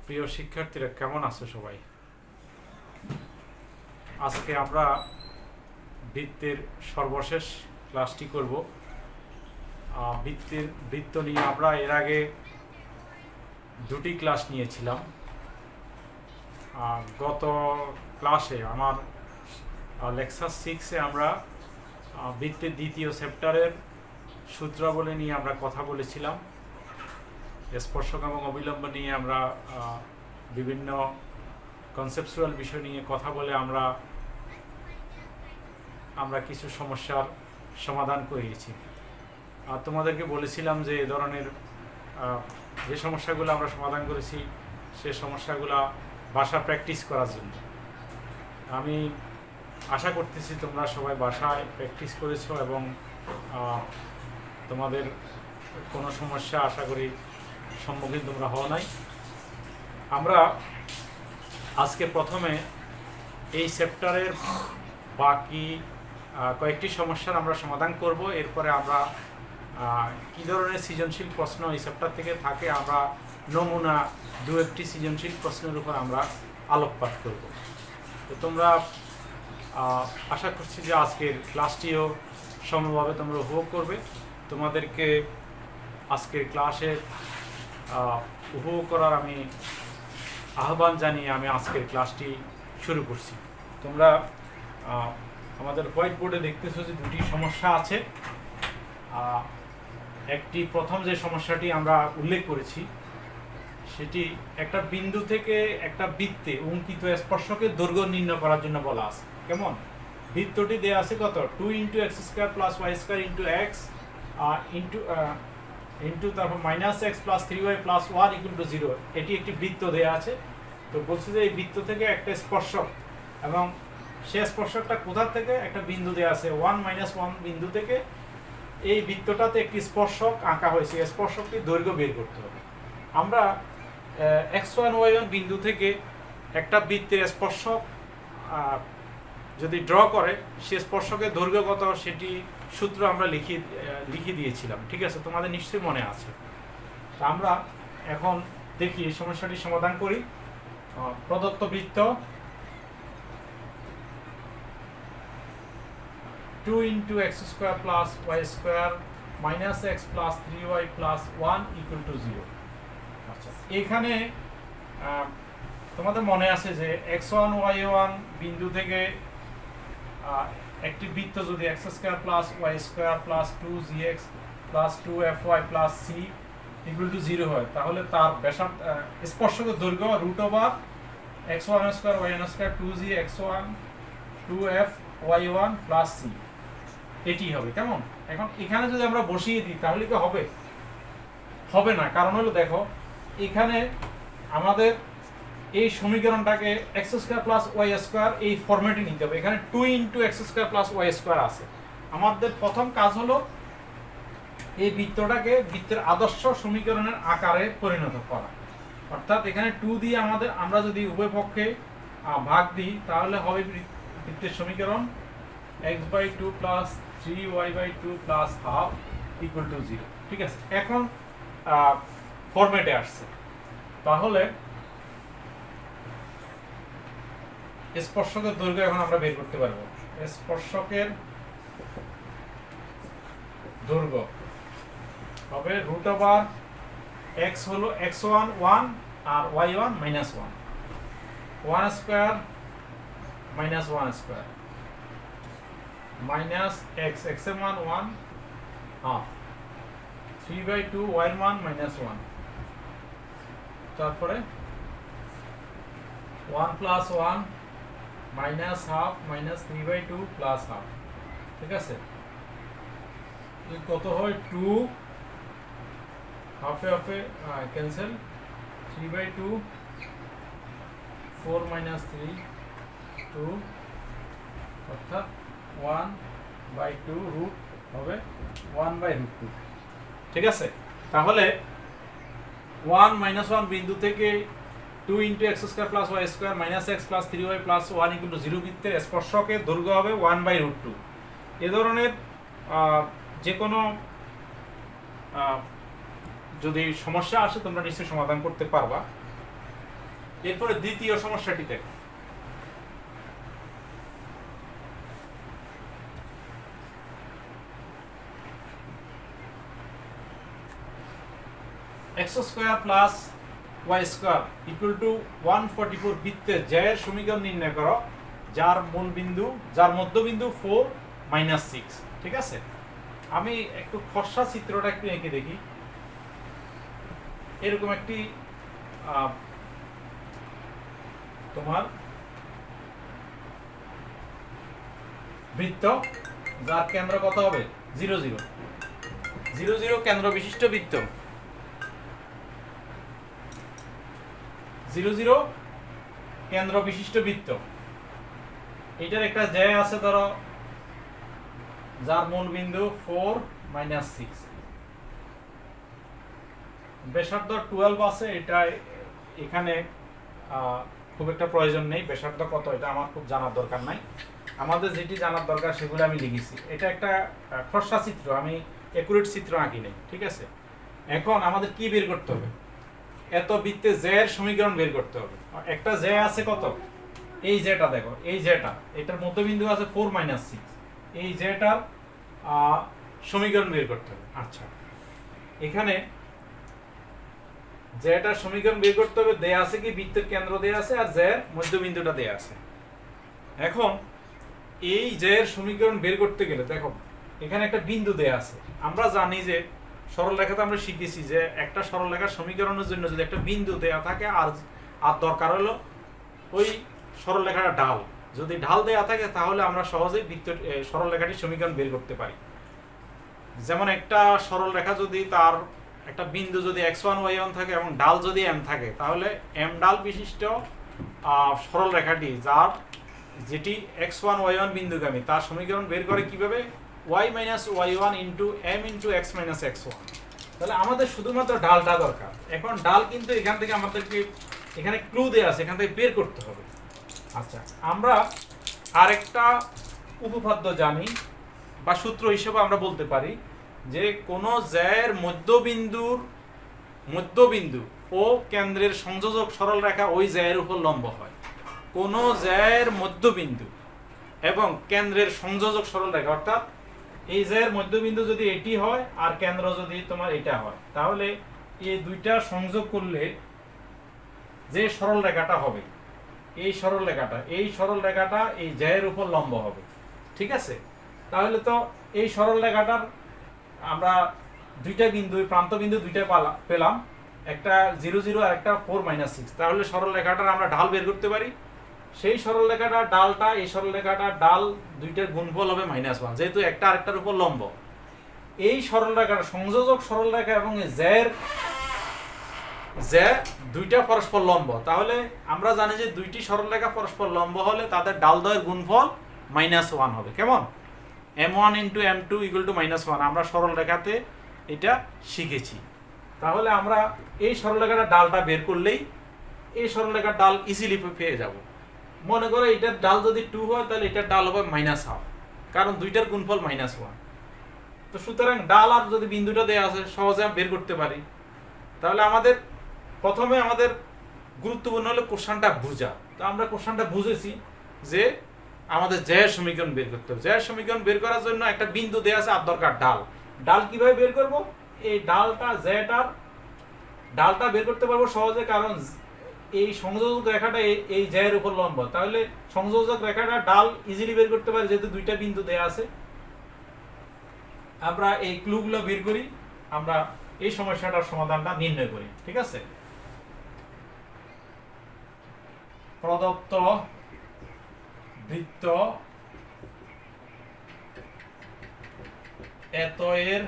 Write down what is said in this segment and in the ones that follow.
প্রিয় শিক্ষার্থীরা, কেমন আছো সবাই? আজকে আমরা বৃত্তের সর্বশেষ ক্লাসটি করব। বৃত্ত নিয়ে আমরা এর আগে দুটি ক্লাস নিয়েছিলাম। গত ক্লাসে আমার লেকচার 6-এ আমরা বৃত্তের দ্বিতীয় চ্যাপ্টারের সূত্রাবলী নিয়ে আমরা কথা বলেছিলাম। স্পর্শক এবং অবিলম্ব নিয়ে আমরা বিভিন্ন কনসেপচুয়াল বিষয় নিয়ে কথা বলে আমরা কিছু সমস্যার সমাধান করিয়েছি। তোমাদেরকে বলেছিলাম যে এ ধরনের যে সমস্যাগুলো আমরা সমাধান করেছি সে সমস্যাগুলো বাসা প্র্যাকটিস করার জন্য। আমি আশা করতেছি তোমরা সবাই বাসায় প্র্যাকটিস করেছো এবং তোমাদের কোনো সমস্যা আশা করি সম্মুখীন তোমরা হও নাই। আমরা আজকে প্রথমে এই চ্যাপ্টারের বাকি কয়েকটি সমস্যার আমরা সমাধান করব। এরপরে আমরা কী ধরনের সৃজনশীল প্রশ্ন এই চ্যাপ্টার থেকে থাকে আমরা নমুনা দু একটি সৃজনশীল প্রশ্নের উপর আমরা আলোকপাত করব। তো তোমরা আশা করছি যে আজকের ক্লাসটিও সমভাবে তোমরা উপভোগ করবে। তোমাদেরকে আজকের ক্লাসে উপভোগ করার আমি আহ্বান জানিয়ে আমি আজকের ক্লাসটি শুরু করছি। তোমরা আমাদের হোয়াইট বোর্ডে দেখতেছো যে দুটি সমস্যা আছে। একটি প্রথম যে সমস্যাটি আমরা উল্লেখ করেছি সেটি একটা বিন্দু থেকে একটা বৃত্তে অঙ্কিত স্পর্শকের দৈর্ঘ্য নির্ণয় করার জন্য বলা আছে। কেমন? বৃত্তটি দেওয়া আছে কত? 2x² + y² × x ইন্টু তারপর -x + 3y + 1 = 0। এটি একটি বৃত্ত দেওয়া আছে। তো বলছে যে এই বৃত্ত থেকে একটা স্পর্শক, এবং সে স্পর্শকটা কোথা থেকে? একটা বিন্দু দেওয়া আছে 1 - 1 বিন্দু থেকে এই বৃত্তটাতে একটি স্পর্শক আঁকা হয়েছে। স্পর্শকটির দৈর্ঘ্য বের করতে হবে। আমরা x1 y1 বিন্দু থেকে একটা বৃত্তের স্পর্শক যদি ড্র করে সে স্পর্শকের দৈর্ঘ্য কত সেটি সূত্র আমরা লিখে দিয়েছিলাম। ঠিক আছে, তোমাদের নিশ্চয়ই মনে আছে। তা আমরা এখন দেখি এই সমস্যাটি সমাধান করি। প্রদত্ত বৃত্ত 2x² + y² - x + 3y + 1 = 0। আচ্ছা, এখানে তোমাদের মনে আছে যে x1 y1 বিন্দু থেকে একটি বৃত্ত যদি x² + y² + 2gx + 2fy + c = 0 হয়, তাহলে তার স্পর্শকের দৈর্ঘ্য √x1² y1² 2g x1 2f y1 + c এটি হবে। কেমন? এখন এখানে যদি আমরা বসিয়ে দিই তাহলে কি হবে? হবে না। কারণ হলো দেখো, এখানে আমাদের এই সমীকরণটাকে x² + y² এই ফরম্যাটে নিতে হবে। এখানে 2x² + y² আছে। আমাদের প্রথম কাজ হলো এই বৃত্তটাকে বৃত্তের আদর্শ সমীকরণের আকারে পরিণত করা। অর্থাৎ এখানে 2 দিয়ে আমরা যদি উভয় পক্ষে ভাগ দিই তাহলে হবে বৃত্তের সমীকরণ x/2 + 3y/2 + ½ = 0। ঠিক আছে, এখন ফরম্যাটে আসছে। তাহলে স্পর্শকের দৈর্ঘ্য এখন আমরা বের করতে পারবো। স্পর্শকের দৈর্ঘ্য হবে √x হলো x1 1 আর y1 -1 1² - 1² -x এর মান 1 ½ 3/2 y এর মান -1, তারপরে 1 + 1 -½ -3/2 + ½ ঠিক আছে। কত হয়? 2 হাফে হাফে ক্যান্সেল 3/2 4 - 3 2 অর্থাৎ 1/2 রুট হবে 1/√2। ঠিক আছে, তাহলে 1 - 1 বিন্দু থেকে 2x² + y² - x + 3y + 1 = 0 বৃত্তের স্পর্শকের দৈর্ঘ্য হবে 1/√2। এ ধরনের যে কোনো যদি সমস্যা আসে তোমরা নিশ্চয়ই সমাধান করতে পারবা। এরপরে দ্বিতীয় সমস্যাটি দেখো। x square plus y square equal two 144 বৃত্তের জ্যায়ের সমীকরণ নির্ণয় করো যার মধ্যবিন্দু 4 মাইনাস 6। ঠিক আছে, আমি একটু খসড়া চিত্রটা একটু এঁকে দেখি। এরকম একটি তোমার বৃত্ত, যার কেন্দ্র কত হবে 0 0 0 0 কেন্দ্র বিশিষ্ট বৃত্ত, 0 0 কেন্দ্র বিশিষ্ট বৃত্ত। এটার একটা জ্যা আছে ধরো, যার মূল বিন্দু 4 মাইনাস 6, ব্যাসার্ধ 12 আছে। এটা এখানে খুব একটা প্রয়োজন নেই, ব্যাসার্ধ কত এটা আমার খুব জানার দরকার নাই। আমাদের যেটি জানার দরকার সেগুলো আমি লিখেছি। এটা একটা খসড়া চিত্র, আমি একুরেট চিত্র আঁকি নেই। ঠিক আছে, এখন আমাদের কি বের করতে হবে? এত বৃত্তে জ্যায়ের সমীকরণ বের করতে হবে। একটা জ্যা আছে কত, এই জ্যাটা দেখো, এই জ্যাটা, এটার মধ্যবিন্দু আছে 4 মাইনাস 6, এই জ্যাটার সমীকরণ বের করতে হবে। আচ্ছা, এখানে জ্যাটার সমীকরণ বের করতে হবে, দেয়া আছে কি বৃত্তের কেন্দ্র দেয়া আছে আর জ্যার মধ্যবিন্দুটা দেয়া আছে। এখন এই জ্যায়ের সমীকরণ বের করতে গেলে দেখো এখানে একটা বিন্দু দেয়া আছে। আমরা জানি যে সরলরেখাতে আমরা শিখেছি যে একটা সরলরেখার সমীকরণের জন্য যদি একটা বিন্দু দেয়া থাকে আর দরকার হলো ওই সরলরেখাটা ঢাল, যদি ঢাল দেয়া থাকে তাহলে আমরা সহজেই সরলরেখাটির সমীকরণ বের করতে পারি। যেমন একটা সরলরেখা যদি তার একটা বিন্দু যদি x1 y1 থাকে এবং ঢাল যদি m থাকে, তাহলে m ঢাল বিশিষ্ট সরলরেখাটি যেটি x1 y1 বিন্দুগামী, তার সমীকরণ বের করে কিভাবে, y minus y1 into m into x minus x1। তাহলে আমাদের শুধুমাত্র ঢালটা দরকার। এখন ঢাল কিন্তু এখান থেকে আমাদেরকে এখানে ক্লু দেওয়া আছে, এখান থেকে বের করতে হবে। আচ্ছা, আমরা আরেকটা উপপাদ্য জানি বা সূত্র হিসেবে আমরা বলতে পারি যে কোন জ্যায়ের মধ্যবিন্দু ও কেন্দ্রের সংযোজক সরলরেখা ওই জ্যায়ের উপর লম্ব হয়। কোন জ্যায়ের মধ্যবিন্দু এবং কেন্দ্রের সংযোজক সরলরেখা, অর্থাৎ এই জ্যায়ের মধ্যবিন্দু যদি এটি হয় আর কেন্দ্র যদি তোমার এটা হয়, তাহলে এই দুইটা সংযোগ করলে যে সরলরেখাটা হবে, এই সরলরেখাটা এই জ্যায়ের উপর লম্ব হবে। ঠিক আছে, তাহলে তো এই সরলরেখাটার আমরা দুইটা বিন্দু, প্রান্ত বিন্দু দুইটা পেলাম, একটা 0 0 আর একটা 4 মাইনাস 6। তাহলে সরলরেখাটার আমরা ঢাল বের করতে পারি। সেই সরলরেখাটার ডালটা, এই সরলরেখাটার ডাল দুইটার গুণফল হবে -1, যেহেতু একটা আরেকটার উপর লম্ব। এই সরলরেখার সংযোজক সরলরেখা এবং জ্যা দুইটা পরস্পর লম্ব, তাহলে আমরা জানি যে দুইটি সরলরেখা পরস্পর লম্ব হলে তাদের ডালদ্বয়ের গুণফল -1 হবে। কেমন, m1 into m2 equal to -1, আমরা সরলরেখাতে এটা শিখেছি। তাহলে আমরা এই সরলরেখাটার ডালটা বের করলেই এই সরলরেখার ডাল ইজিলি পেয়ে যাব। মনে করো এটার ডাল যদি 2 হয় তাহলে এটার ডাল হবে -1/2, কারণ দুইটার গুণফল -1। তো সুতরাং ডাল আর যদি বিন্দুটা দেওয়া আছে সহজে আমরা বের করতে পারি। তাহলে প্রথমে আমাদের গুরুত্বপূর্ণ হলো কোশ্চেনটা বোঝা। তো আমরা কোশ্চেনটা বুঝেছি যে আমাদের জ্যায়ের সমীকরণ বের করতে হবে। জ্যায়ের সমীকরণ বের করার জন্য একটা বিন্দু দেওয়া আছে আর দরকার ঢাল। ডাল কিভাবে বের করব? এই ডালটা বের করতে পারবো সহজে, কারণ এই সংযোজক রেখাটা এই জ্যায়ের উপর লম্ব। তাহলে সংযোজক রেখাটা ডাল ইজিলি বের করতে পারি, যেহেতু দুইটা বিন্দু দেয়া আছে। আমরা এই ক্লুগুলো বের করি, আমরা এই সমস্যাটার সমাধানটা নির্ণয় করি। ঠিক আছে, প্রদত্ত বৃত্ত এত এর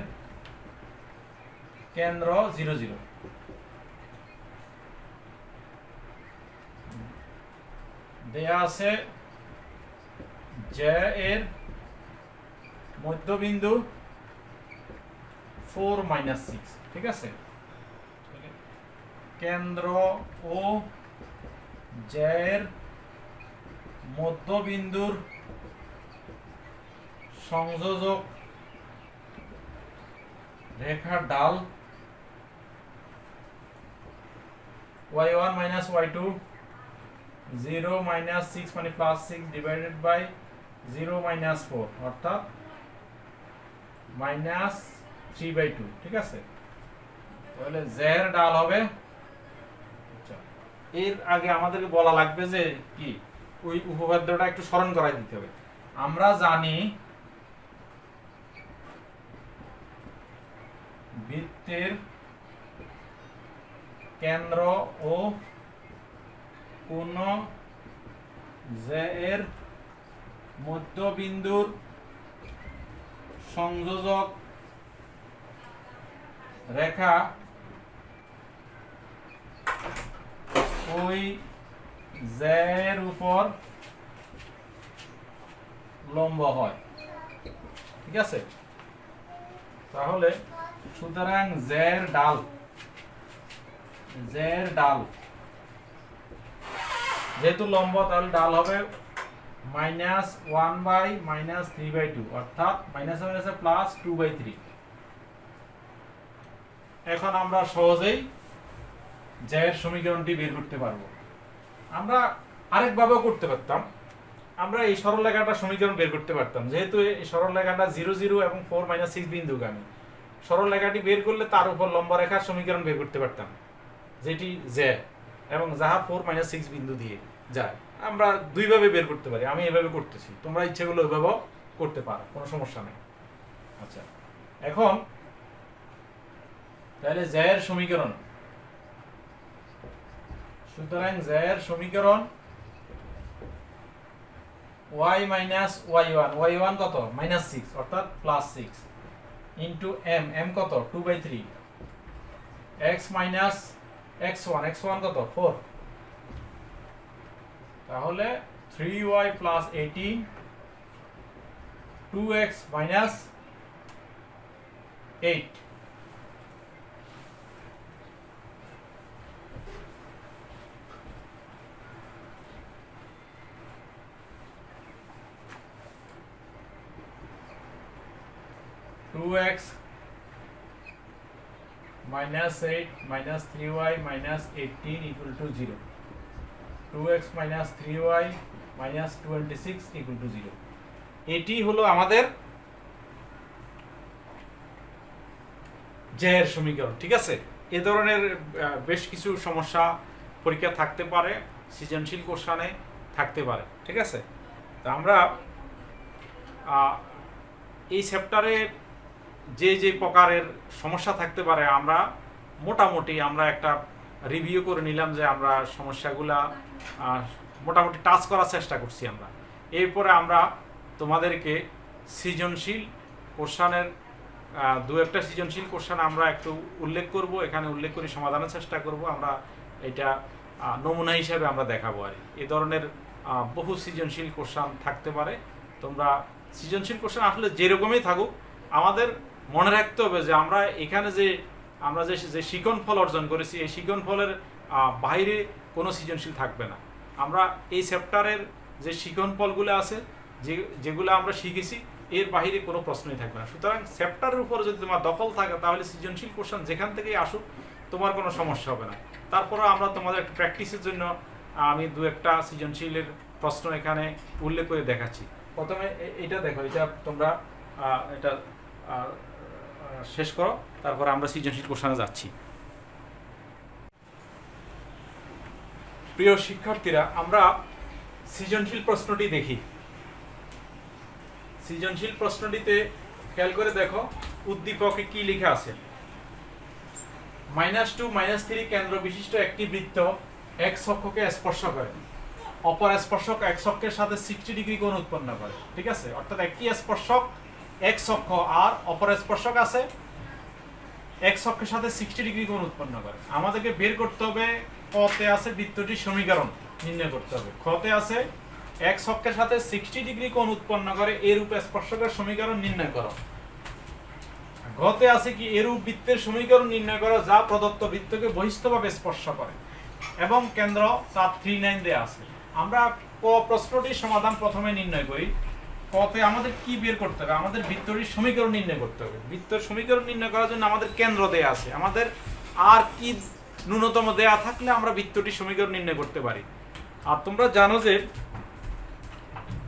কেন্দ্র 0 0, দেয়া আছে জ্যা এর মধ্যবিন্দু 4 মাইনাস 6। ঠিক আছে, কেন্দ্র ও জ্যায়ের মধ্যবিন্দুর সংযোজক রেখার ডাল y1 মাইনাস y2 0 মাইনাস 6 মানে প্লাস 6 ডিভাইডেড বাই 0 মাইনাস 4 অর্থাৎ মাইনাস 3/2, ঠিক আছে। তাহলে z এর ডাল হবে, আচ্ছা এর আগে আমাদেরকে বলা লাগবে যে কি ওই উপপাদ্যটা একটু স্মরণ করাই দিতে হবে। আমরা জানি বৃত্তের কেন্দ্র ও কোণ j এর মধ্যবিন্দুর সংযোজক রেখা ওই j এর উপর লম্ব হয়, ঠিক আছে। তাহলে সুতরাং j এর ডাল যেহেতু লম্ব তাহলে ডাল হবে -1/-3/2 অর্থাৎ মাইনাস মাইনাসে প্লাস 2/3। এখন আমরা সহজেই j এর সমীকরণটি বের করতে পারবো। আমরা আরেকভাবেও করতে পারতাম, আমরা এই সরলরেখাটার সমীকরণ বের করতে পারতাম। যেহেতু এই সরলরেখাটা 0 0 এবং 4 - 6 বিন্দুগামী, সরলরেখাটি বের করলে তার উপর লম্ব রেখার সমীকরণ বের করতে পারতাম, যেটি j এবং যাহা 4 - 6 বিন্দু দিয়ে যায়। আমরা দুইভাবে বের করতে পারি, আমি এভাবে করতেছি, তোমরা ইচ্ছে করলে ওইভাবেও করতে পারো, কোনো সমস্যা নেই। আচ্ছা এখন তাহলে j এর সমীকরণ, সুতরাং j এর সমীকরণ y - y1 কত -6 অর্থাৎ +6 ইনটু m কত 2/3 x - x1 কত 4, তাহলে 3y + 18 2x - 8 2x - 8 - 3y - 18 = 0, 2x - 3y - 26 = 0। এটি হলো আমাদের j এর সমীকরণ, ঠিক আছে। এ ধরনের বেশ কিছু সমস্যা পরীক্ষা থাকতে পারে, সৃজনশীল কোশ্চেনে থাকতে পারে, ঠিক আছে। তা আমরা এই চ্যাপ্টারে যে প্রকারের সমস্যা থাকতে পারে আমরা মোটামুটি একটা রিভিউ করে নিলাম, যে আমরা সমস্যাগুলা মোটামুটি টাচ করার চেষ্টা করছি আমরা। এরপরে আমরা তোমাদেরকে সৃজনশীল কোশ্চেনের দু একটা সৃজনশীল কোশ্চেন আমরা একটু উল্লেখ করব, এখানে উল্লেখ করে সমাধানের চেষ্টা করব। আমরা এটা নমুনা হিসেবে আমরা দেখাবো আর এই ধরনের বহু সৃজনশীল কোশ্চেন থাকতে পারে। তোমরা সৃজনশীল কোশ্চেন আসলে যেরকমই থাকুক, আমাদের মনে রাখতে হবে যে আমরা এখানে আমরা যে শিখন ফল অর্জন করেছি, এই শিখন ফলের বাইরে কোনো সৃজনশীল থাকবে না। আমরা এই চ্যাপ্টারের যে শিখন ফলগুলো আছে, যেগুলো আমরা শিখেছি, এর বাইরে কোনো প্রশ্নই থাকবে না। সুতরাং চ্যাপ্টারের উপরে যদি তোমার দখল থাকে, তাহলে সৃজনশীল কোশ্চেন যেখান থেকেই আসুক তোমার কোনো সমস্যা হবে না। তারপরে আমরা তোমাদের একটা প্র্যাকটিসের জন্য আমি দু একটা সৃজনশীলের প্রশ্ন এখানে উল্লেখ করে দেখাচ্ছি। প্রথমে এটা দেখো, এটা তোমরা এটা শেষ করো, তারপর আমরা সৃজনশীল কোশ্চেনে যাচ্ছি। প্রিয় শিক্ষার্থীরা, আমরা সৃজনশীল প্রশ্নটি দেখি। সৃজনশীল প্রশ্নটিতে খেয়াল করে দেখো উদ্দীপকে কি লেখা আছে। -2 - 3 কেন্দ্র বিশিষ্ট একটি বৃত্ত x অক্ষকে স্পর্শ করে, অপর স্পর্শক x অক্ষের সাথে 60 ডিগ্রি কোণ উৎপন্ন করে, ঠিক আছে। অর্থাৎ একটি স্পর্শক x অক্ষ আর অপর স্পর্শক আছে x অক্ষের সাথে 60 ডিগ্রি কোণ উৎপন্ন করে। আমাদেরকে বের করতে হবে, কতে আছে বৃত্তটির সমীকরণ নির্ণয় করতে হবে। খতে আছে x অক্ষের সাথে 60 ডিগ্রি কোণ উৎপন্ন করে এরূপ স্পর্শকের সমীকরণ নির্ণয় করো। ঘতে আছে কি এরূপ বৃত্তের সমীকরণ নির্ণয় করো যা প্রদত্ত বৃত্তকে বহিস্থভাবে স্পর্শ করে এবং কেন্দ্র তার 39 দেয়া আছে। আমরা ক প্রশ্নটির সমাধান প্রথমে নির্ণয় করি। কতে আমাদের কি বের করতে হবে? আমাদের বৃত্তটির সমীকরণ নির্ণয় করতে হবে। বৃত্তের সমীকরণ নির্ণয় করার জন্য আমাদের কেন্দ্র দেয়া আছে, আমাদের আর কি ন্যূনতম দেয়া থাকলে আমরা বৃত্তটির সমীকরণ নির্ণয় করতে পারি। আর তোমরা জানো যে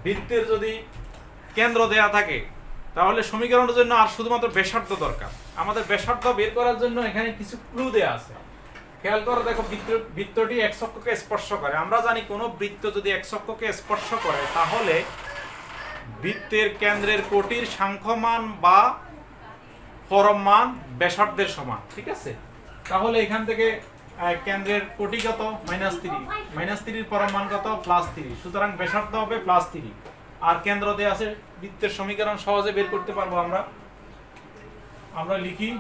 বৃত্তের যদি কেন্দ্র দেয়া থাকে তাহলে সমীকরণের জন্য আর শুধুমাত্র ব্যাসার্ধ দরকার। আমাদের ব্যাসার্ধ বের করার জন্য এখানে কিছু ক্লু দেয়া আছে। খেয়াল করো, দেখো বৃত্তটি এক্স অক্ষকে স্পর্শ করে। আমরা জানি কোনো বৃত্ত যদি এক্স অক্ষকে স্পর্শ করে তাহলে বৃত্তের কেন্দ্রের কোটির সাংখ্যমান বা পরমমান ব্যাসার্ধের সমান, ঠিক আছে? তাহলে এখান থেকে কেন্দ্রের কোটি কত? -3, -3 পরমমান কত? +3। সুতরাং ব্যাসার্ধ হবে +3। আর কেন্দ্র দেয়া আছে, বৃত্তের সমীকরণ সহজে বের করতে পারবো আমরা লিখি,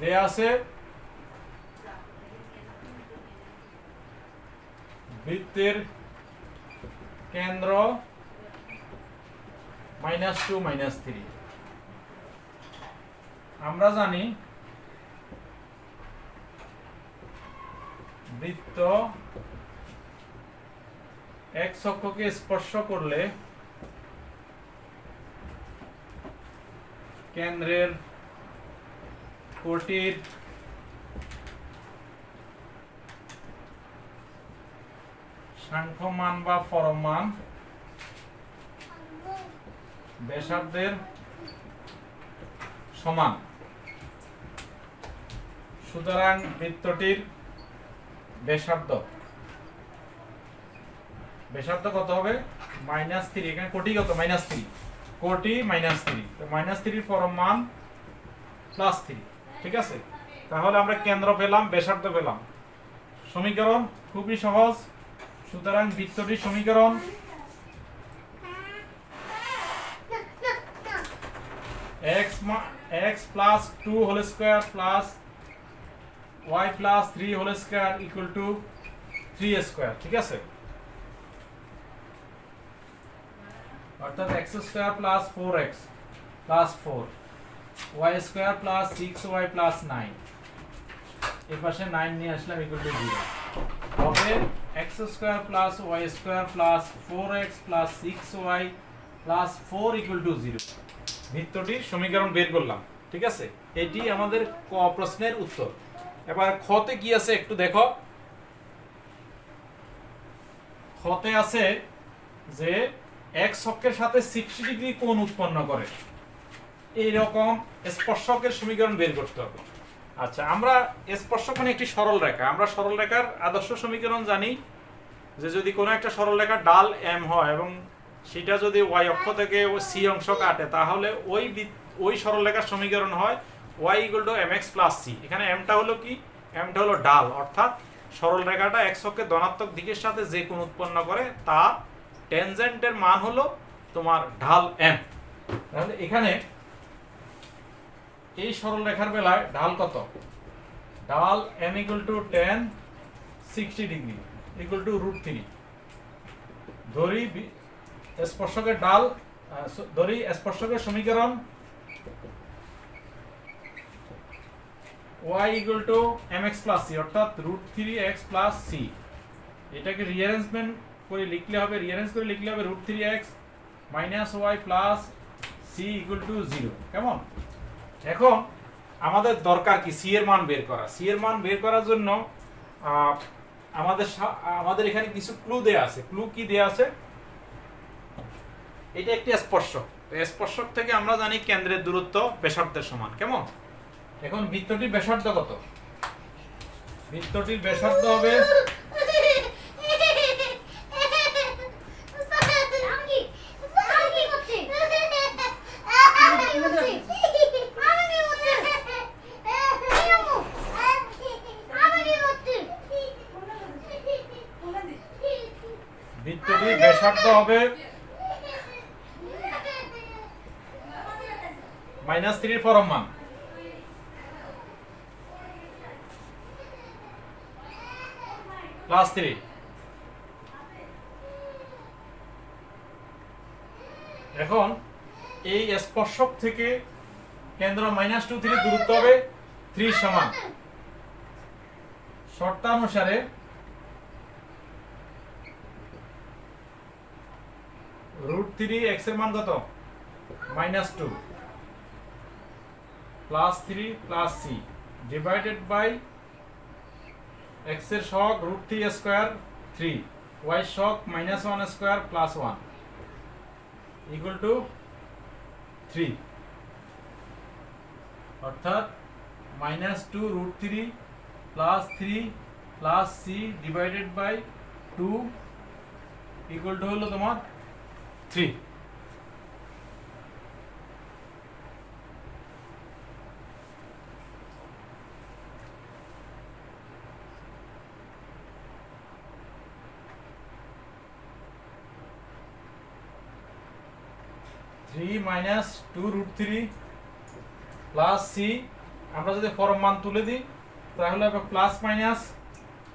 দেয়া আছে বৃত্তের কেন্দ্র -2 -3। আমরা জানি বৃত্ত এক্স অক্ষকে স্পর্শ করলে কেন্দ্রের কোটির সাংখ্যমান বা পরমমান ব্যাসার্ধের সমান। সুতরাং বৃত্তটির ব্যাসার্ধ কত হবে? -3। এখানে কোটি কত? -3। কোটি -3, তো -3 পরমমান +3, ঠিক আছে? তাহলে আমরা কেন্দ্র পেলাম, ব্যাসার্ধ পেলাম। সমীকরণ খুবই সহজ। সুতরাং বৃত্তটির সমীকরণ x plus 2 whole square plus y plus 3 whole square equal to 3 square, ঠিক আছে? অর্থাৎ x square plus 4x plus 4 y square plus 6y plus 9, এর পাশে 9 নিয়ে আসলাম equal to 0 হবে x square plus y square plus 4x plus 6y plus 4 equal to 0। বৃত্তটির সমীকরণ বের করলাম, ঠিক আছে? এটি আমাদের ক প্রশ্নের উত্তর। এবার খতে কি আছে একটু দেখো। খতে আছে যে এক্স অক্ষের সাথে 60 ডিগ্রি কোণ উৎপন্ন করে এই রকম স্পর্শকের সমীকরণ বের করতে হবে। আচ্ছা, আমরা স্পর্শক মানে একটি সরল রেখা। আমরা সরল রেখার আদর্শ সমীকরণ জানি যে যদি কোনো একটা সরল রেখার ডাল m হয় এবং সেটা যদি y অক্ষ থেকে c অংশ কাটে তাহলে ওই সরল রেখার সমীকরণ হয় y = mx + c। এখানে mটা হলো কি? mটা হলো ডাল, অর্থাৎ সরল রেখাটা x অক্ষের ধনাত্মক দিকের সাথে যে কোণ উৎপন্ন করে তার ট্যানজেন্টের মান হলো তোমার ঢাল m। তাহলে এখানে এই সরল রেখার বেলায় ঢাল কত? ঢাল m = tan 60 ডিগ্রি = √3। ধরি স্পর্শকের ঢাল, ধরি স্পর্শকের সমীকরণ y = mx + c অর্থাৎ √3x + c। এটাকে রিঅ্যারেঞ্জমেন্ট করে লিখলে হবে, √3x - y + c = 0। কেমন? এখন আমাদের দরকার কি? c এর মান বের করা। c এর মান বের করার জন্য আমাদের এখানে কিছু ক্লু দেয়া আছে। ক্লু কি দেয়া আছে? এটা একটি স্পর্শক। স্পর্শক থেকে আমরা জানি কেন্দ্রের দূরত্ব ব্যাসার্ধের সমান। কেমন? এখন বৃত্তটির ব্যাসার্ধ কত? বৃত্তটির ব্যাসার্ধ হবে বৃত্তটির ব্যাসার্ধ হবে -3 পরমমান +3। এখন এই স্পর্শক থেকে কেন্দ্র -2 থেকে দূরত্ব হবে 3 সমান। শর্তানুসারে √3x এর মান কত? -2 +3 + c ডিভাইডেড বাই x এর সহগ √3² 3 ওয়াই শক minus one square plus one equal to 3, অর্থাৎ -2√3 plus 3 plus c divided by 2 equal to হলো তোমার 3। -2√3 প্লাস সি, আমরা যদি ফরম মান তুলে দিই তাহলে হবে প্লাস মাইনাস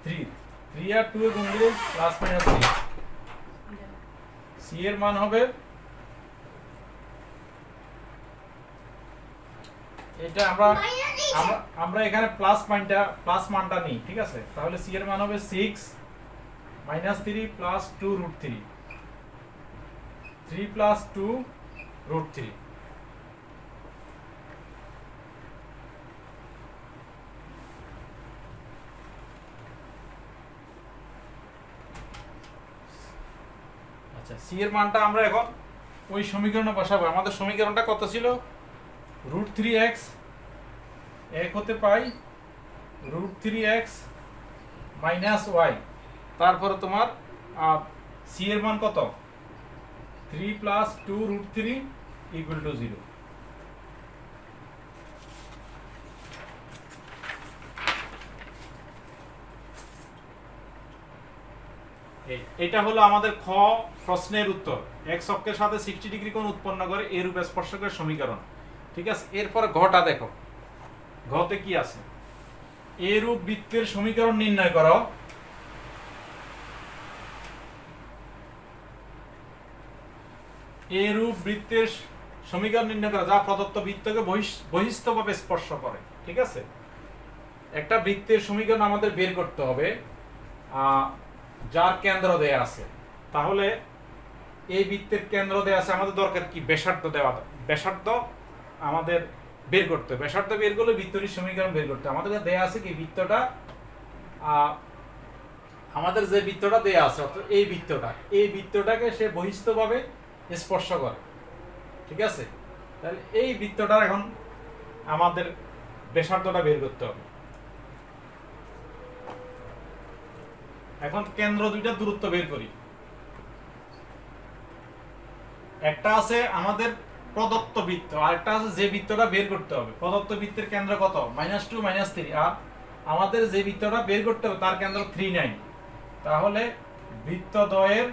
3, 3 আর 2 এ গুণ দিলে প্লাস মাইনাস 3। সি এর মান হবে, এটা আমরা এখানে প্লাস মানটা নিই, ঠিক আছে? তাহলে সি এর মান হবে 6 -3 প্লাস 2√3, 3 প্লাস 2√3। আচ্ছা, সি এর মানটা আমরা এখন ওই সমীকরণে বসাবো। আমাদের সমীকরণটা কত ছিল? √3x, এক হতে পাই √3x মাইনাস ওয়াই, তারপরে তোমার সি এর মান কত? 3 প্লাস 2√3 ইকুয়াল টু 0। এটা হলো আমাদের খ প্রশ্নের উত্তর। এক্স অক্ষের সাথে 60 ডিগ্রি কোণ উৎপন্ন করে এরূপ স্পর্শকের সমীকরণ, ঠিক আছে? এরপর ঘটা দেখো, ঘতে কি আছে? এরূপ বৃত্তের সমীকরণ নির্ণয় করো। এরূপ বৃত্তের সমীকরণ নির্ণয় করা যা প্রদত্ত বৃত্তকে বহিস্থভাবে স্পর্শ করে, ঠিক আছে? একটা বৃত্তের সমীকরণ আমাদের বের করতে হবে যার কেন্দ্র দেয়া আছে। তাহলে এই বৃত্তের কেন্দ্র দেয়া আছে, আমাদের দরকার কি? ব্যাসার্ধ দেওয়া, ব্যাসার্ধ আমাদের বের করতে হবে। ব্যাসার্ধ বের করলে বৃত্তটির সমীকরণ বের করতে হবে। আমাদের দেয়া আছে কি বৃত্তটা, আমাদের যে বৃত্তটা দেয়া আছে অর্থাৎ এই বৃত্তটাকে সে বহিস্থভাবে স্পর্শ করে, ঠিক আছে? তাহলে এই বৃত্তটার এখন আমাদের ব্যাসার্ধটা বের করতে হবে। এখন কেন্দ্র দুইটা দূরত্ব বের করি। একটা আছে আমাদের প্রদত্ত বৃত্ত, আরেকটা আছে যে বৃত্তটা বের করতে হবে। প্রদত্ত বৃত্তের কেন্দ্র কত? -2 -3, আর আমাদের যে বৃত্তটা বের করতে হবে তার কেন্দ্র 3, 9। তাহলে বৃত্তদ্বয়ের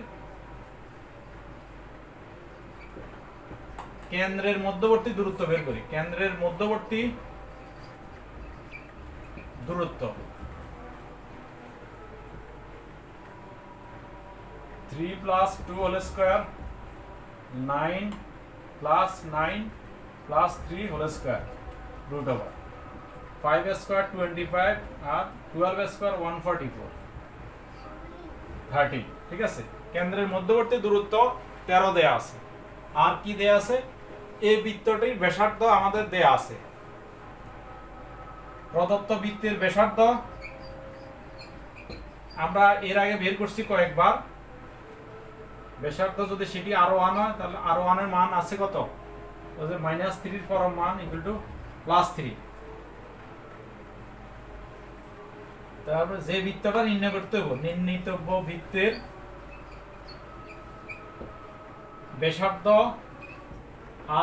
কেন্দ্রের মধ্যবর্তী দূরত্ব বের করি। কেন্দ্রের মধ্যবর্তী দূরত্ব 3 plus 2 whole square 9 plus 9 plus 3 whole square root over 5 square 25 আর 12 স্কয়ার 144 30, ঠিক আছে? কেন্দ্রের মধ্যবর্তী দূরত্ব 13 দেয়া আছে। আর কি দেয়া আছে? এই বৃত্তটির ব্যাসার্ধ আমাদের দেয়া আছে। প্রদত্ত বৃত্তের ব্যাসার্ধ আমরা এর আগে বের করছি কয়েকবার। ব্যাসার্ধ যদি সেটি R1 হয় তাহলে R1 এর মান আছে কত? ওই যে -3 এর পরম মান ইকুয়াল টু +3। তারপরে যে বৃত্তটা নির্ণয় করতে হবে, নির্ণীতব্য বৃত্তের ব্যাসার্ধ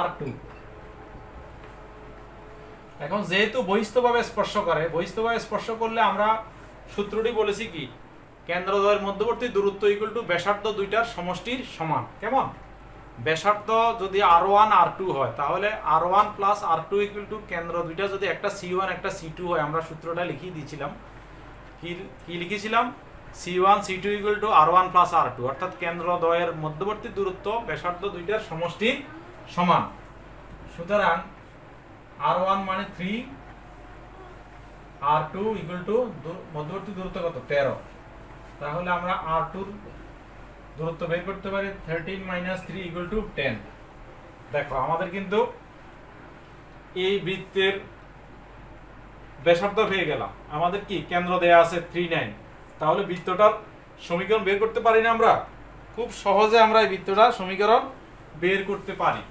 R2। এখন যেহেতু বহিস্থভাবে স্পর্শ করে, বহিস্থভাবে স্পর্শ করলে আমরা সূত্রটি বলেছি কি? কেন্দ্রদ্বয়ের মধ্যবর্তী দূরত্ব ইকুয়াল টু ব্যাসার্ধ দুইটার সমষ্টির সমান। কেমন? ব্যাসার্ধ যদি R1 R2 হয় তাহলে R1 plus R2 equal to কেন্দ্র দুইটা যদি একটা C1 একটা C2 হয়, আমরা সূত্রটা লিখিয়ে দিয়েছিলাম। কি লিখেছিলাম? C1 C2 equal to R1 plus R2, অর্থাৎ কেন্দ্রদ্বয়ের মধ্যবর্তী দূরত্ব ব্যাসার্ধ দুইটার সমষ্টির সমান। সুতরাং R1 মানে 3, R2 ইকুয়াল টু মধ্যবর্তী দূরত্ব কত? 13। তাহলে আমরা R2 দূরত্ব বের করতে পারি 13 - 3 ইকুয়াল টু 10। দেখো আমাদের কিন্তু এই বৃত্তের ব্যাসার্ধ পেয়ে গেলাম। আমাদের কি কেন্দ্র দেয়া আছে 3, 9। তাহলে বৃত্তটার সমীকরণ বের করতে পারি না আমরা? খুব সহজে আমরা এই বৃত্তটার সমীকরণ বের করতে পারি।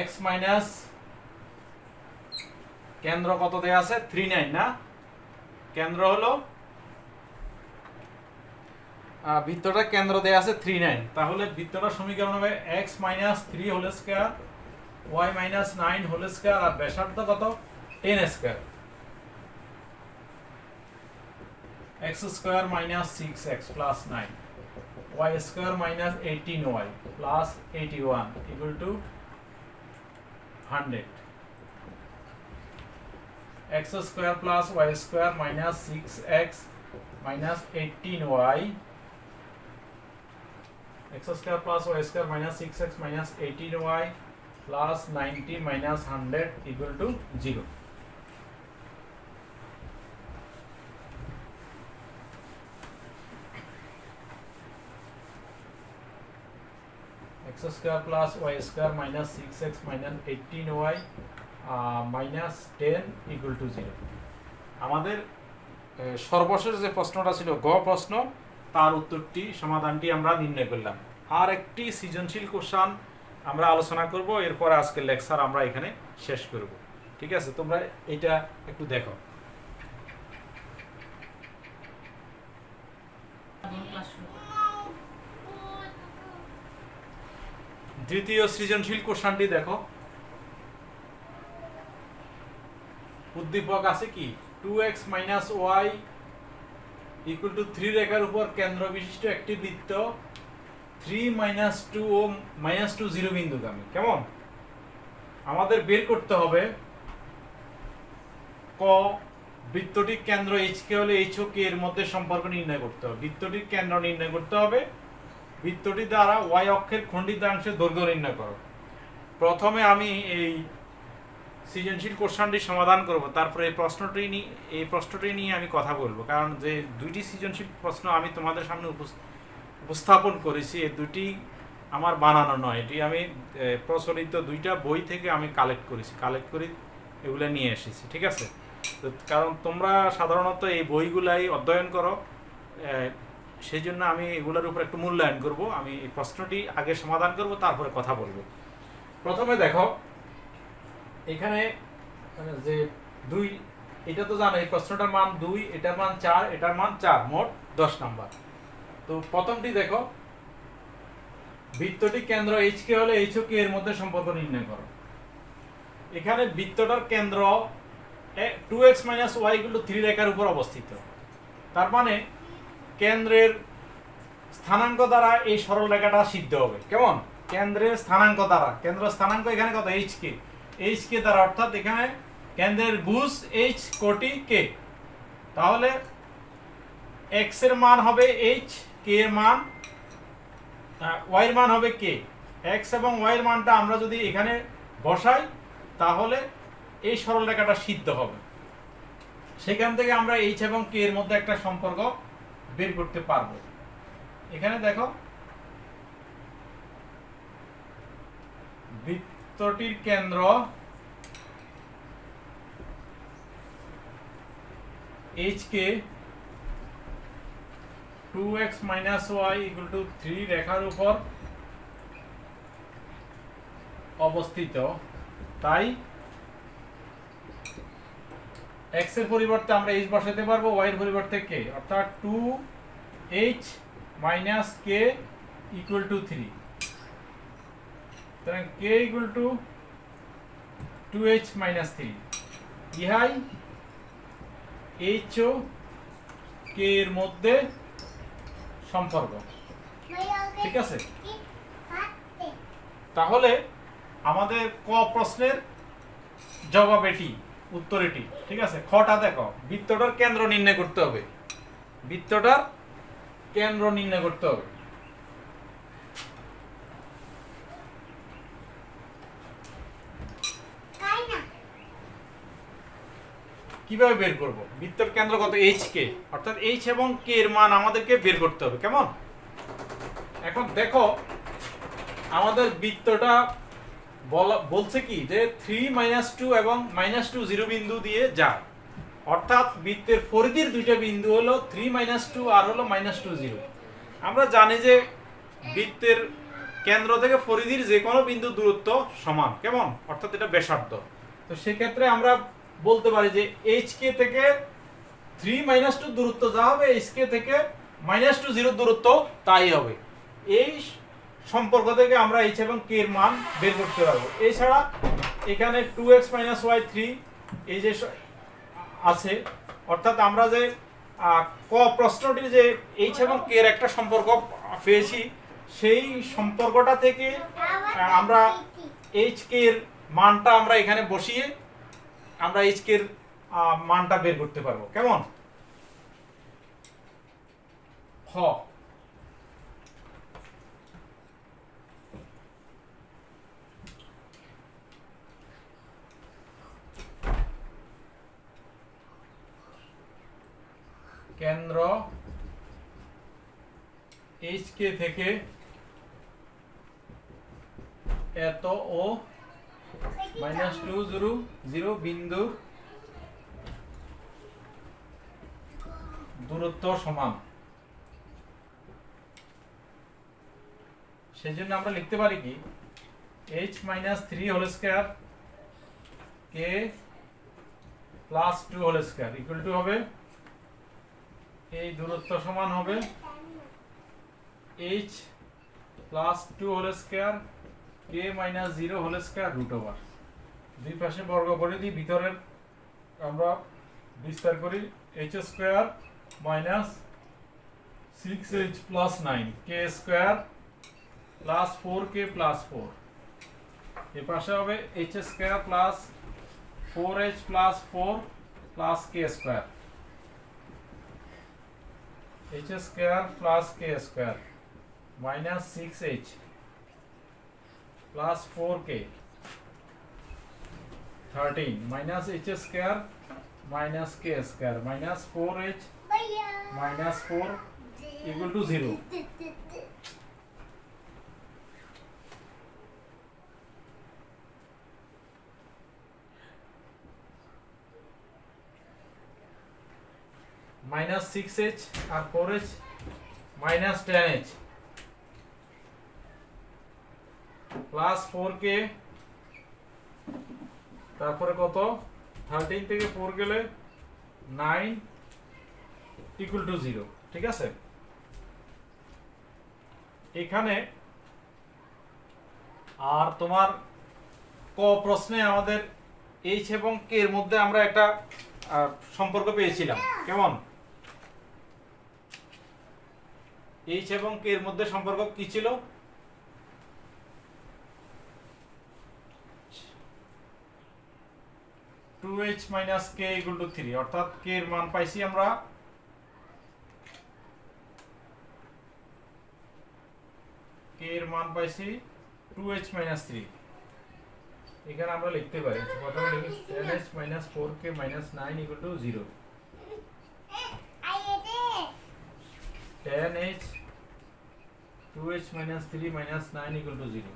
x মাইনাস কেন্দ্র কত দেয়া আছে 39 না, কেন্দ্র হলো বৃত্তটা কেন্দ্র দেয়া আছে 39, তাহলে বৃত্তটার সমীকরণ হবে x minus 3 whole square y minus 9 whole square আর ব্যাসার্ধ কত 10 square, x square minus 6x plus 9 y square minus 18y plus 81 equal to 100, x square plus y square minus 6x minus 18y, x square plus y square minus 6x minus 18y plus 90 minus 100 equal to 0. X square plus y square minus 6x minus 18y minus 10 equal to 0. আমাদের সর্বশেষ যে প্রশ্নটা ছিল গ প্রশ্ন, তার উত্তরটি সমাধানটি আমরা নির্ণয় করলাম। আর একটি সৃজনশীল কোশ্চেন আমরা আলোচনা করব, এরপর আজকের লেকচার আমরা এখানে শেষ করব। ঠিক আছে, তোমরা এটা একটু দেখো। দ্বিতীয় সৃজনশীল কোশ্চেনটি দেখো। উদ্দীপক আছে কি 2x minus y equal to 3 রেখার উপর কেন্দ্র বিশিষ্ট একটি বৃত্ত 3 minus 2 ও minus 2 0 বিন্দুগামী। কেমন? আমাদের বের করতে হবে ক বৃত্তটির কেন্দ্র HK হলে H ও K এর মধ্যে সম্পর্ক নির্ণয় করতে হবে। বৃত্তটির কেন্দ্র নির্ণয় করতে হবে, বৃত্তটি দ্বারা y অক্ষের খণ্ডিতাংশের দৈর্ঘ্য নির্ণয় করো। প্রথমে আমি এই সৃজনশীল কোশ্চেনটি সমাধান করব, তারপরে এই প্রশ্নটি নিয়ে আমি কথা বলবো, কারণ যে দুইটি সৃজনশীল প্রশ্ন আমি তোমাদের সামনে উপস্থাপন করেছি, এই দুটি আমার বানানো নয়, এটি আমি প্রচলিত দুইটা বই থেকে আমি কালেক্ট করে এগুলো নিয়ে এসেছি। ঠিক আছে, তো কারণ তোমরা সাধারণত এই বইগুলাই অধ্যয়ন করো, সেই জন্য আমি এগুলোর উপর একটু মূল্যায়ন করব। আমি এই প্রশ্নটি আগে সমাধান করব, তারপরে কথা বলবো। প্রথমে দেখো এখানে যে 2, এটা তো জানো এই প্রশ্নটার মান 2, এটার মান 4, এটার মান 4, মোট 10 নাম্বার। তো প্রথমটি দেখো, বৃত্তটি কেন্দ্র HK হলে H ও K এর মধ্যে সম্পর্ক নির্ণয় করো। এখানে বৃত্তটার কেন্দ্র 2x minus y গুলো 3 রেখার উপর অবস্থিত, তার মানে কেন্দ্রের স্থানাঙ্ক দ্বারা এই সরল রেখাটা সিদ্ধ হবে। কেমন? কেন্দ্রের স্থানাঙ্ক দ্বারা, কেন্দ্র স্থানাঙ্ক এখানে কত HK দ্বারা, অর্থাৎ এখানে কেন্দ্রের ভুজ H কোটি K, তাহলে x এর মান হবে H, K এর মান y এর মান হবে K। x এবং y এর মানটা আমরা যদি এখানে বসাই তাহলে এই সরল রেখাটা সিদ্ধ হবে, সেখান থেকে আমরা H এবং K এর মধ্যে একটা সম্পর্ক বের করতে পারবো। এখানে দেখো বৃত্তটির কেন্দ্র HK 2x minus y equal to 3 রেখার উপর অবস্থিত, তাই x এর পরিবর্তে আমরা h বসাতে পারবো, y এর পরিবর্তে k, অর্থাৎ 2h minus k equal to 3। সুতরাং k equal to 2h minus 3, ইহাই h ও k এর মধ্যে সম্পর্ক। ঠিক আছে, তাহলে আমাদের ক প্রশ্নের জবাব এটি, উত্তর এটি। ঠিক আছে, খটা দেখো, বৃত্তটার কেন্দ্র নির্ণয় করতে হবে, বৃত্তটার কেন্দ্র নির্ণয় করতে হবে। কিভাবে বের করব? বৃত্তের কেন্দ্র কত HK, অর্থাৎ H এবং K এর মান আমাদেরকে বের করতে হবে। কেমন? এখন দেখো আমাদের বৃত্তটা বলছে কি যে 3 -2 এবং -2 0 বিন্দু দিয়ে যায়, অর্থাৎ বৃত্তের পরিধির দুইটা বিন্দু হলো 3 -2 আর হলো -2 0। আমরা জানি যে বৃত্তের কেন্দ্র থেকে পরিধির যে কোনো বিন্দু দূরত্ব সমান, কেমন, অর্থাৎ এটা ব্যাসার্ধ। তো সেক্ষেত্রে আমরা বলতে পারি যে HK থেকে 3 -2 দূরত্ব যা হবে, HK থেকে -2 0 দূরত্ব তাই হবে। এই সম্পর্ক থেকে আমরা h এবং k এর মান বের করতে পারবো। এছাড়া এখানে 2x - y 3 এই যে আছে, অর্থাৎ আমরা যে ক প্রশ্নটির যে h এবং k এর একটা সম্পর্ক পেয়েছি, সেই সম্পর্কটা থেকে আমরা hk এর মানটা আমরা এখানে বসিয়ে আমরা hk এর মানটা বের করতে পারবো, কেমন। খ, কেন্দ্র HK থেকে এত ও -2 0 বিন্দু দূরত্ব সমান। সেজন্য আমরা লিখতে পারি কি h - 3 whole square k + 2 whole square equal to হবে, এই দূরত্ব সমান হবে h + 2 whole square k - 0 whole square √ওভার। দুই পাশে বর্গ করে দিই, ভিতরের আমরা বিস্তার করি, h square - 6h + 9 k square + 4k + 4। এর পাশে হবে h square + 4h + 4 + k square, h square + k square -6h + 4k 13 -h square - k square -4h - 4 equal to 0। -6h আর 4h -10h প্লাস 4k, তারপরে কত 13 থেকে 4 গেলে 9 ইকুয়াল টু 0, ঠিক আছে। এখানে আর তোমার ক প্রশ্নে আমাদের h এবং k এর মধ্যে আমরা একটা সম্পর্ক পেয়েছিলাম, কেমন। h এবং k এর মধ্যে সম্পর্ক কি ছিল, 2h - k = 3, অর্থাৎ k এর মান পাইছি আমরা k এর মান পাইছি 2h - 3। এখানে আমরা লিখতে পারি, প্রথমে লিখি 10h - 4k - 9 = 0। 10h 2h - 3 - 9 = 0।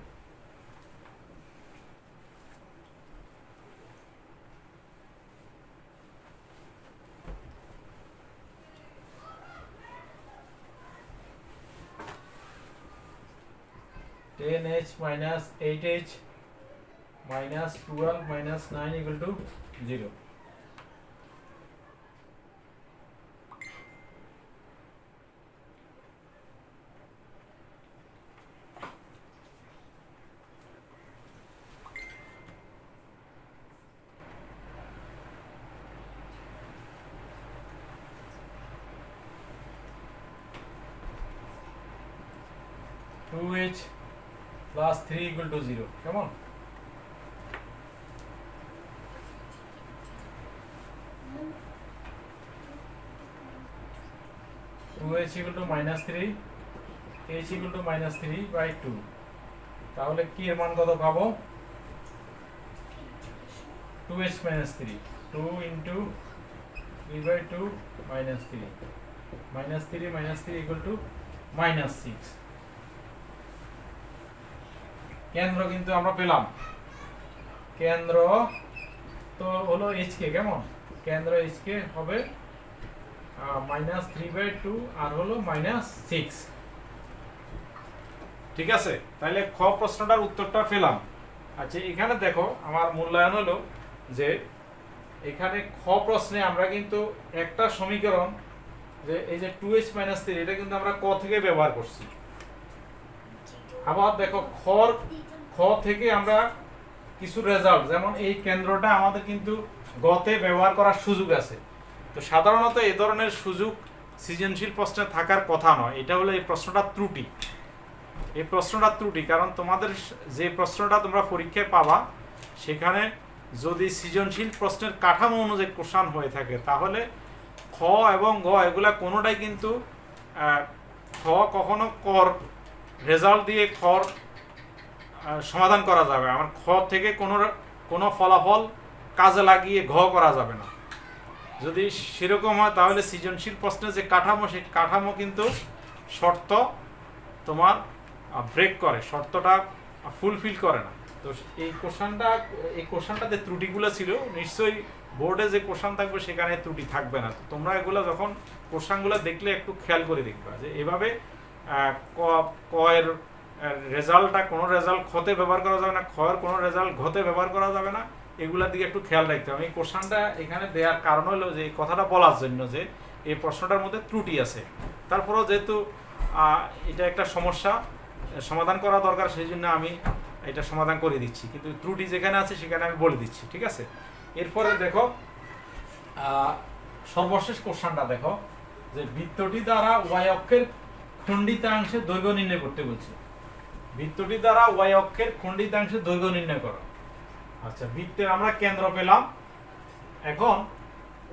-8h - 12 - 9 = 0। h + 3 = 0, কেমন। h = -3, h = -3/2, তাহলে কি এর মান কত পাবো, 2h - 3 2 × 3/2 -3 -3 - 3 = -6। কেন্দ্র কিন্তু আমরা পেলাম, কেন্দ্র তো হলো এইচ কে, কেমন কেন্দ্র এইচ কে হবে -3/2 আর হলো -6। ঠিক আছে, তাহলে খ প্রশ্নটার উত্তরটা পেলাম। আচ্ছা এখানে দেখো আমার মূল্যায়ন হলো যে এখানে খ প্রশ্নে আমরা কিন্তু একটা সমীকরণ যে এই যে 2h - 3 এটা কিন্তু আমরা ক থেকে ব্যবহার করছি। আবার দেখো খ থেকে আমরা কিছু রেজাল্ট, যেমন এই কেন্দ্রটা আমাদের কিন্তু গতে ব্যবহার করার সুযোগ আছে। তো সাধারণত এই ধরনের সুযোগ সৃজনশীল প্রশ্নে থাকার কথা নয়। এটা হলো এই প্রশ্নটা ত্রুটি, এই প্রশ্নটা ত্রুটি, কারণ তোমাদের যে প্রশ্নটা তোমরা পরীক্ষায় পাবা সেখানে যদি সৃজনশীল প্রশ্নের কাঠামো অনুযায়ী কোশ্চান হয়ে থাকে তাহলে খ এবং গ এগুলা কোনোটাই কিন্তু খ কখনো কর রেজাল্ট দিয়ে খর সমাধান করা যাবে, আমার খ থেকে কোনো ফলাফল কাজে লাগিয়ে ঘ করা যাবে না। যদি সেরকম হয় তাহলে সৃজনশীল প্রশ্নের যে কাঠামো সেই কাঠামো কিন্তু শর্ত তোমার ব্রেক করে, শর্তটা ফুলফিল করে না। তো এই কোশ্চানটাতে ত্রুটিগুলো ছিল, নিশ্চয়ই বোর্ডে যে কোশ্চান থাকবে সেখানে ত্রুটি থাকবে না। তো তোমরা এগুলো যখন কোশ্চানগুলো দেখলে একটু খেয়াল করে দেখবা যে এভাবে ক এর রেজাল্টটা কোনো রেজাল্ট খতে ব্যবহার করা যাবে না, খ এর কোনো রেজাল্ট ঘতে ব্যবহার করা যাবে না, এগুলোর দিকে একটু খেয়াল রাখতে হবে। এই কোশ্চানটা এখানে দেওয়ার কারণ হলো যে এই কথাটা বলার জন্য যে এই প্রশ্নটার মধ্যে ত্রুটি আছে। তারপরেও যেহেতু এটা একটা সমস্যা সমাধান করা দরকার, সেই জন্য আমি এটা সমাধান করে দিচ্ছি, কিন্তু ত্রুটি যেখানে আছে সেখানে আমি বলে দিচ্ছি। ঠিক আছে, এরপরে দেখো সর্বশেষ কোশ্চানটা দেখো যে বৃত্তটি দ্বারা ওয়াই অক্ষের খণ্ডিতাংশের দৈর্ঘ্য নির্ণয় করতে বলছে। বৃত্তটি দ্বারা ওয়াই অক্ষের খণ্ডিতাংশের দৈর্ঘ্য নির্ণয় করো। আচ্ছা, বৃত্তের আমরা কেন্দ্র পেলাম, এখন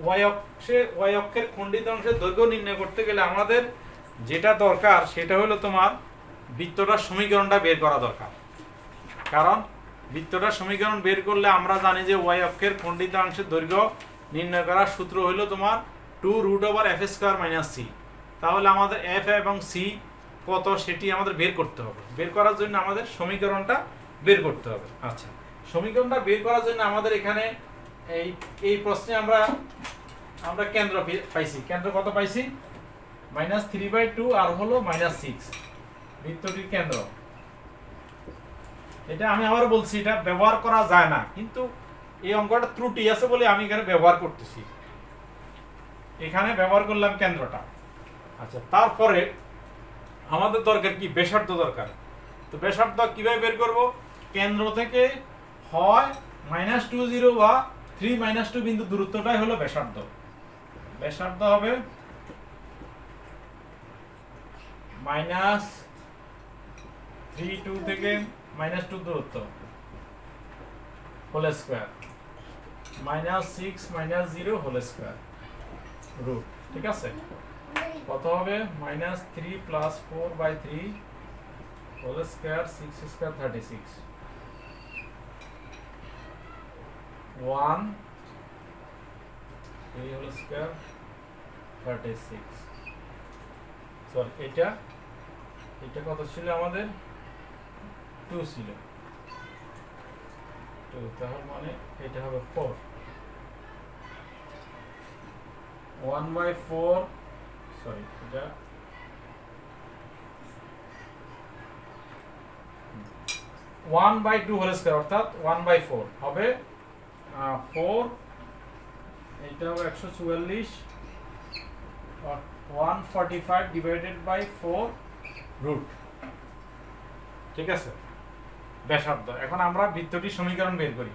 ওয়াই অক্ষের খণ্ডিতাংশের দৈর্ঘ্য নির্ণয় করতে গেলে আমাদের যেটা দরকার সেটা হলো তোমার বৃত্তটার সমীকরণটা বের করা দরকার। কারণ বৃত্তটার সমীকরণ বের করলে আমরা জানি যে ওয়াই অক্ষের খণ্ডিতাংশের দৈর্ঘ্য নির্ণয় করার সূত্র হলো তোমার 2√f² - c। তাহলে আমাদের এফ এবং সি কত সেটি আমাদের বের করতে হবে। বের করার জন্য আমাদের সমীকরণটা বের করতে হবে। আচ্ছা, সমীকরণটা বের করার জন্য আমাদের এখানে এই প্রশ্নে আমরা কেন্দ্র পাইছি। কেন্দ্র কত পাইছি? -3/2 আর হলো -6, বৃত্তটির কেন্দ্র। এটা আমি আবার বলছি এটা ব্যবহার করা যায় না, কিন্তু এই অঙ্কটা ত্রুটি আছে বলে আমি এখানে ব্যবহার করতেছি। এখানে ব্যবহার করলাম কেন্দ্রটা। আচ্ছা, তারপরে আমাদের দরকার কি? ব্যাসার্ধ দরকার। তো ব্যাসার্ধ কিভাবে বের করব? কেন্দ্র থেকে হয় -20 বা 3 - 2 বিন্দু দূরত্বটাই হলো ব্যাসার্ধ। ব্যাসার্ধ হবে -3 থেকে -2 দূরত্ব whole square, -6 - 0 whole square root. ঠিক আছে, কত হবে? -3 + 4/3 whole square, 6² 36, 1 3 whole square 36। Sorry, এটা কত ছিল আমাদের? 2 ছিল, 2, তাহলে মানে এটা হবে 4, 1/4, সরি এটা 1/2 হোল স্কয়ার অর্থাৎ 1/4 হবে 4, এটা হবে 144 আর 145 / 4 রুট। ঠিক আছে, ব্যাসার্ধ। এখন আমরা বৃত্তটির সমীকরণ বের করি।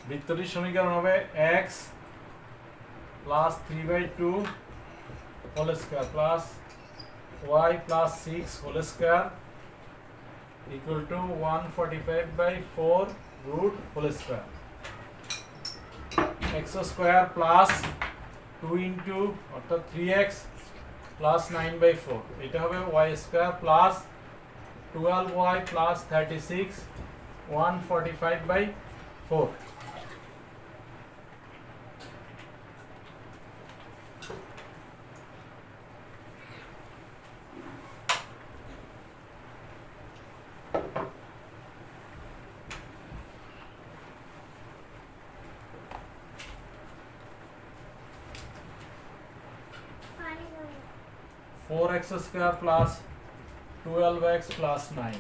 বৃত্তটির সমীকরণ হবে x + 3/2 whole square plus y + 6 whole square equal to 145/4 root whole square, x² plus 2 into অর্থাৎ 3x plus 9/4, এটা হবে y² plus 12y plus 36 145/4। 4x square plus 12x plus 9,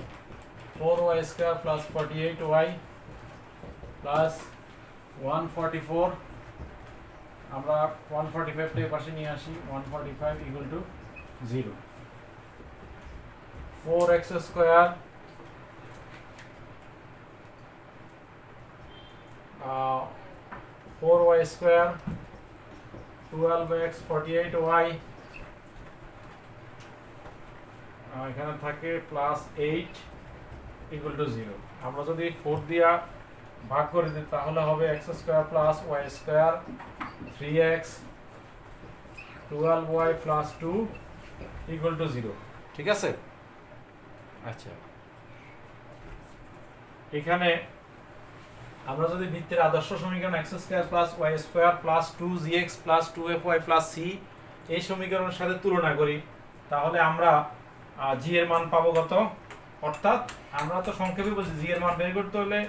4y square plus 48y plus 144, আমরা 145 টা পাশে নিয়ে আসি, 145 equal to 0, 4x square uh, 4y square 12x 48y এখানে থাকে প্লাস 8 ইকুয়াল টু 0। আমরা যদি 4 দিয়া ভাগ করে দিই তাহলে হবে x square plus y square 3x 12y plus 2 equal two 0। ঠিক আছে? আচ্ছা, এখানে আমরা যদি বৃত্তের আদর্শ সমীকরণ x square plus y square plus 2gx plus 2fy plus c এই সমীকরণের সাথে তুলনা করি তাহলে আমরা জি এর মান পাবো কত? অর্থাৎ আমরা তো সংক্ষেপে বলছি জি এর মান বের করতে হলে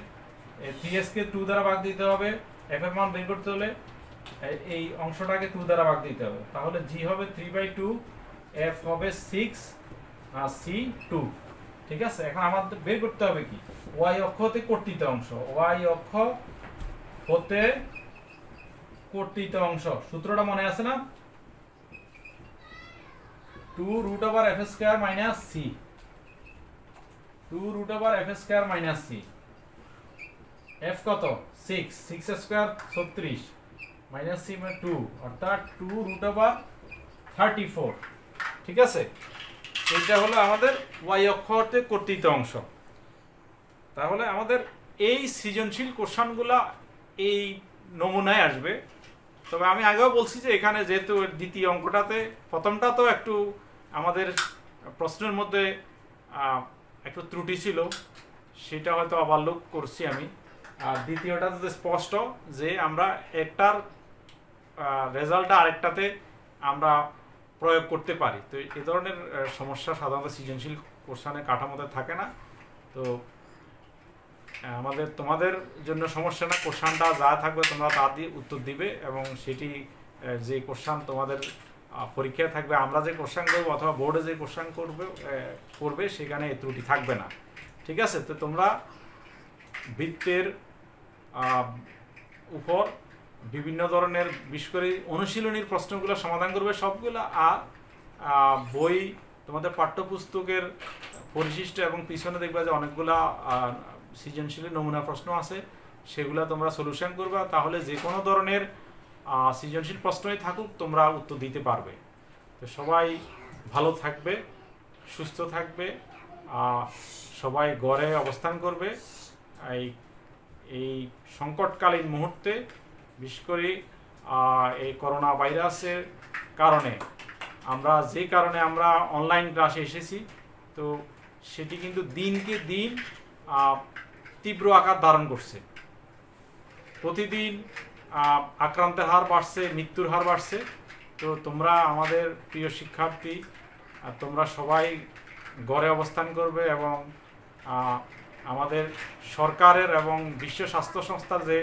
3s কে 2 দ্বারা ভাগ দিতে হবে, f এর মান বের করতে হলে এই অংশটাকে 2 দ্বারা ভাগ দিতে হবে, তাহলে জি হবে 3/2, f হবে 6 আর c 2। ঠিক আছে, এখন আমাদের বের করতে হবে কি? y অক্ষ হতে কর্তৃত অংশ, y অক্ষ হতে কর্তৃত অংশ সূত্রটা মনে আছে না? 2 root over f square minus c, 2 root over f square minus c, f কত? 6, 6 স্কয়ার 36 মাইনাস c মানে 2 অর্থাৎ 2 root over 34। ঠিক আছে, এটা হলো আমাদের y অক্ষ হতে কর্তৃত অংশ। তাহলে আমাদের এই সৃজনশীল কোশ্চেনগুলো এই নমুনায় আসবে। তবে আমি আগেও বলছি যে এখানে যেহেতু দ্বিতীয় অঙ্কটাতে প্রথমটা তো একটু আমাদের প্রশ্নের মধ্যে একটু ত্রুটি ছিল, সেটা হয়তো ওভারলুক করছি আমি। আর দ্বিতীয়টা তো স্পষ্ট যে আমরা একটার রেজাল্টটা আরেকটাতে আমরা প্রয়োগ করতে পারি। তো এই ধরনের সমস্যা সাধারণত সৃজনশীল কোশ্চেনের কাঠামোতে থাকে না। তো আমাদের তোমাদের জন্য সমস্যা না, কোশ্চেনটা যা থাকবে তোমরা তা দিয়ে উত্তর দিবে এবং সেটি যে কোশ্চেন তোমাদের পরীক্ষায় থাকবে, আমরা যে কোশ্চেন করবো অথবা বোর্ডে যে কোশ্চেন করবে সেখানে এই ত্রুটি থাকবে না। ঠিক আছে, তো তোমরা বৃত্তের উপর বিভিন্ন ধরনের বিশেষ করে অনুশীলনীর প্রশ্নগুলো সমাধান করবে সবগুলো। আর বই তোমাদের পাঠ্যপুস্তকের পরিশিষ্ট এবং পিছনে দেখবে যে অনেকগুলা সৃজনশীল নমুনা প্রশ্ন আছে, সেগুলো তোমরা সলিউশন করবে। তাহলে যে কোনো ধরনের সৃজনশীল প্রশ্নই থাকুক তোমরা উত্তর দিতে পারবে। তো সবাই ভালো থাকবে, সুস্থ থাকবে, সবাই ঘরে অবস্থান করবে। এই সংকটকালীন মুহূর্তে বিশেষ করে এই করোনা ভাইরাসের কারণে যে কারণে আমরা অনলাইন ক্লাসে এসেছি, তো সেটি কিন্তু দিনকে দিন তীব্র আকার ধারণ করছে। প্রতিদিন আক্রান্তের হার বাড়ছে, মৃত্যুর হার বাড়ছে। তো তোমরা আমাদের প্রিয় শিক্ষার্থী, তোমরা সবাই ঘরে অবস্থান করবে এবং আমাদের সরকারের এবং বিশ্ব স্বাস্থ্য সংস্থার যে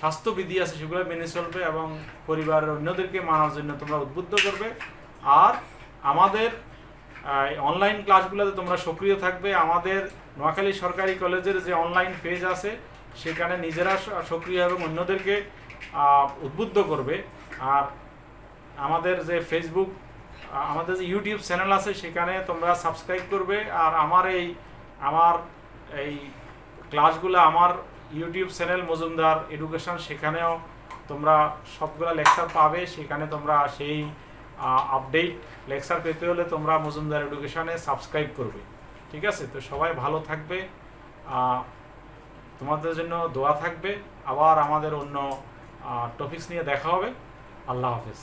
স্বাস্থ্যবিধি আছে সেগুলো মেনে চলবে এবং পরিবারের অন্যদেরকে মানার জন্য তোমরা উদ্বুদ্ধ করবে। আর আমাদের অনলাইন ক্লাসগুলোতে তোমরা সক্রিয় থাকবে। আমাদের নোয়াখালী সরকারি কলেজের যে অনলাইন পেজ আছে সেখানে নিজেরা সক্রিয় এবং অন্যদেরকে উদ্বুদ্ধ করবে। আর আমাদের যে ফেসবুক, আমাদের যে ইউটিউব চ্যানেল আছে সেখানে তোমরা সাবস্ক্রাইব করবে। আর আমার এই ক্লাসগুলো আমার ইউটিউব চ্যানেল মজুমদার এডুকেশন, সেখানেও তোমরা সবগুলা লেকচার পাবে। সেখানে তোমরা সেই আপডেট লেকচার পেতে হলে তোমরা মজুমদার এডুকেশনে সাবস্ক্রাইব করবে। ঠিক আছে, তো সবাই ভালো থাকবে, তোমাদের জন্য দোয়া থাকবে। আবার আমাদের অন্য টপিকস নিয়ে দেখা হবে। আল্লাহ হাফেজ।